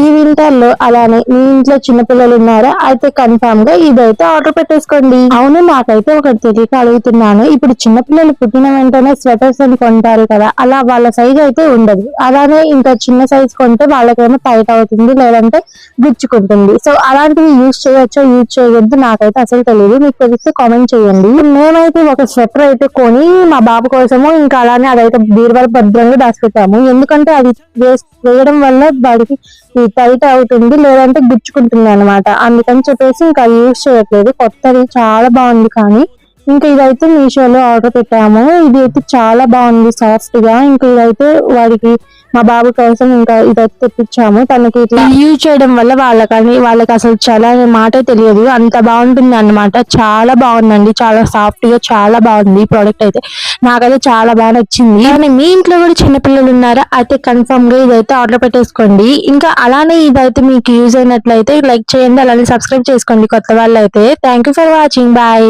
ఈ వింటర్ లో అలానే మీ ఇంట్లో చిన్నపిల్లలు ఉన్నారా అయితే కన్ఫామ్ గా ఇదైతే ఆర్డర్ పెట్టేసుకోండి. అవును, నాకైతే ఒకటి తెలియక అడుగుతున్నాను. ఇప్పుడు చిన్నపిల్లలు పుట్టిన వెంటనే స్వెటర్స్ అని కొంటారు కదా, అలా వాళ్ళ సైజ్ అయితే ఉండదు. అలానే ఇంకా చిన్న సైజ్ కొంటే వాళ్ళకేమో టైట్ అవుతుంది, లేదంటే గుచ్చుకుంటుంది. సో అలాంటివి యూజ్ చేయొచ్చో యూజ్ చేయొద్దు నాకైతే అసలు తెలియదు. మీకు తెలిస్తే కామెంట్ చేయండి. మేమైతే ఒక స్వెటర్ అయితే కొని మా బాబు కోసము ఇంకా అలానే అదైతే బీరువాలో భద్రంగా దాచిపెట్టాము. ఎందుకంటే అది వేయడం వల్ల వాడికి టైట్ అవుతుంది, లేదంటే గుచ్చుకుంటుంది అనమాట. అందుకని చెప్పేసి ఇంకా యూజ్ చేయట్లేదు. కొత్తది చాలా బాగుంది. కానీ ఇంకా ఇదైతే మీషోలో ఆర్డర్ పెట్టాము. ఇది అయితే చాలా బాగుంది, సాఫ్ట్ గా. ఇంకా ఇదైతే వాడికి మా బాబు కోసం ఇంకా ఇదైతే తెప్పించాము. తనకి ఇట్లా యూజ్ చేయడం వల్ల వాళ్ళకి అసలు చాలా మాటే తెలియదు, అంత బాగుంటుంది అన్నమాట. చాలా బాగుందండి, చాలా సాఫ్ట్ గా చాలా బాగుంది ఈ ప్రోడక్ట్ అయితే. నాకైతే చాలా బాగా నచ్చింది. కానీ మీ ఇంట్లో కూడా చిన్నపిల్లలు ఉన్నారా అయితే కన్ఫర్మ్ గా ఇదైతే ఆర్డర్ పెట్టేసుకోండి. ఇంకా అలానే ఇదైతే మీకు యూజ్ అయినట్లయితే లైక్ చేయండి, అలానే సబ్స్క్రైబ్ చేసుకోండి కొత్త వాళ్ళు అయితే. Thank you for watching. Bye.